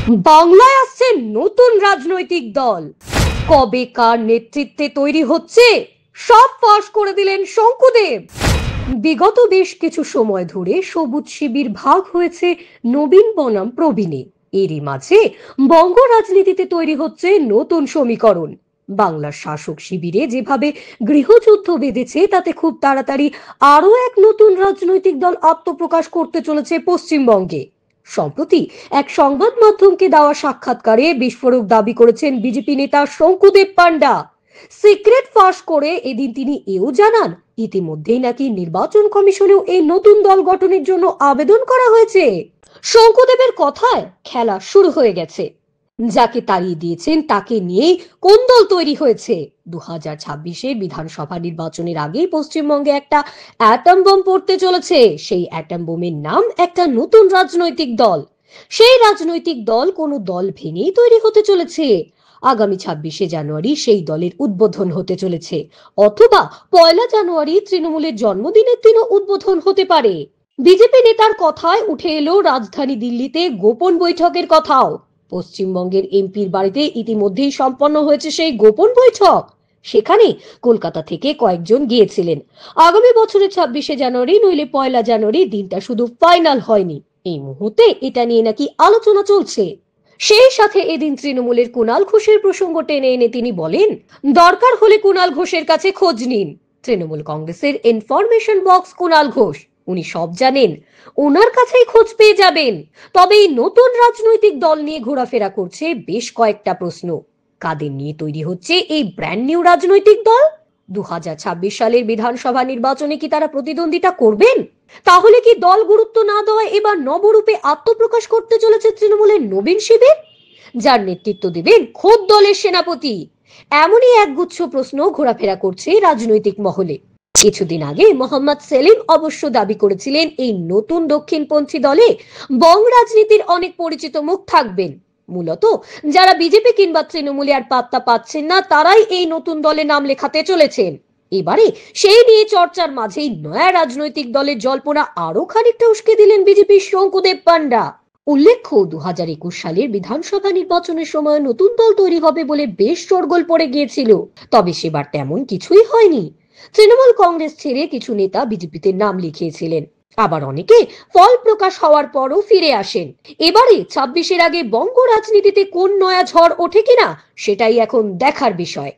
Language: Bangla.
বাংলায় আসছে নতুন রাজনৈতিক দল, কবে কার নেতৃত্বে তৈরি হচ্ছে সব ফাঁস করে দিলেন শঙ্কুদেব। বিগত বেশ কিছু সময় ধরে সবুজ শিবির ভাগ হয়েছে নবীন বনাম প্রবীণে। এরই মাঝে বঙ্গ রাজনীতিতে তৈরি হচ্ছে নতুন সমীকরণ। বাংলার শাসক শিবিরে যেভাবে গৃহযুদ্ধ বেঁধেছে, তাতে খুব তাড়াতাড়ি আরো এক নতুন রাজনৈতিক দল আত্মপ্রকাশ করতে চলেছে পশ্চিমবঙ্গে। সম্প্রতি এক সংবাদ মাধ্যমকে দেওয়া সাক্ষাৎকারে বিস্ফোরক দাবি করেছেন বিজেপি নেতা শঙ্কুদেব পান্ডা। সিক্রেট ফাঁস করে এদিন তিনি এও জানান, ইতিমধ্যেই নাকি নির্বাচন কমিশনেও এই নতুন দল গঠনের জন্য আবেদন করা হয়েছে। শঙ্কুদেবের কথায় খেলা শুরু হয়ে গেছে। যাকে তাড়িয়ে দিয়েছেন তাকে নিয়েই কোন দল তৈরি হয়েছে। 2026-এ বিধানসভা নির্বাচনের আগেই পশ্চিমবঙ্গে একটা অ্যাটম বোম পড়তে চলেছে। সেই অ্যাটম বোমের নাম একটা নতুন রাজনৈতিক দল। সেই রাজনৈতিক দল কোনো দল ভেঙেই তৈরি হতে চলেছে। আগামী 26শে জানুয়ারি সেই দলের উদ্বোধন হতে চলেছে, অথবা 1 জানুয়ারি তৃণমূলের জন্মদিনের দিনও উদ্বোধন হতে পারে। বিজেপি নেতার কথায় উঠে এলো রাজধানী দিল্লিতে গোপন বৈঠকের কথাও। পশ্চিমবঙ্গের এমপির বাড়িতে ইতিমধ্যেই সম্পন্ন হয়েছে সেই গোপন বৈঠক। সেখানে কলকাতা থেকে কয়েকজন গিয়েছিলেন। আগামী বছরের 26শে জানুয়ারি নইলে 1 জানুয়ারি দিনটা শুধু ফাইনাল হয়নি, এই মুহূর্তে এটা নিয়ে নাকি আলোচনা চলছে। সেই সাথে এদিন তৃণমূলের কুণাল ঘোষের প্রসঙ্গ টেনে এনে তিনি বলেন, দরকার হলে কুণাল ঘোষের কাছে খোঁজ নিন। তৃণমূল কংগ্রেসের ইনফরমেশন বক্স কুণাল ঘোষ, উনি সব জানেন, ওনার কাছেই খোঁজ পেয়ে যাবেন। তবে এই নতুন রাজনৈতিক দল নিয়ে ঘোরাফেরা করছে বেশ কয়েকটা প্রশ্ন। কাদের নিয়ে তৈরি হচ্ছে এই ব্র্যান্ড নিউ রাজনৈতিক দল? 2026 সালের বিধানসভা নির্বাচনে কি তারা প্রতিদ্বন্দ্বিতা করবেন? তাহলে কি দল গুরুত্ব না দেওয়ায় এবার নবরূপে আত্মপ্রকাশ করতে চলেছে তৃণমূলের নবীন শিবির, যার নেতৃত্ব দেবেন খোদ দলের সেনাপতি? এমনই একগুচ্ছ প্রশ্ন ঘোরাফেরা করছে রাজনৈতিক মহলে। কিছুদিন আগে মোহাম্মদ সেলিম অবশ্য দাবি করেছিলেন, এই নতুন দক্ষিণপন্থী দলে বঙ্গ রাজনীতির অনেক পরিচিত মুখ থাকবেন। মূলত যারা বিজেপি কিংবা তৃণমূলে আর পাত্তা পাচ্ছেন না, তারাই এই নতুন দলে নাম লেখাতে চলেছেন। এবারে সেই নিয়ে চর্চার মাঝেই নয়া রাজনৈতিক দলের জল্পনা আরো খানিকটা উস্কে দিলেন বিজেপির শঙ্কুদেব পান্ডা। উল্লেখ্য, 2021 সালের বিধানসভা নির্বাচনের সময় নতুন দল তৈরি হবে বলে বেশ শোরগোল পড়ে গিয়েছিল, তবে সেবার তেমন কিছুই হয়নি। তৃণমূল কংগ্রেস ছেড়ে কিছু নেতা বিজেপিতে নাম লিখিয়েছিলেন, আবার অনেকে ফল প্রকাশ হওয়ার পরও ফিরে আসেন। এবারে 26-এর আগে বঙ্গ রাজনীতিতে কোন নয়া ঝড় ওঠে কিনা সেটাই এখন দেখার বিষয়।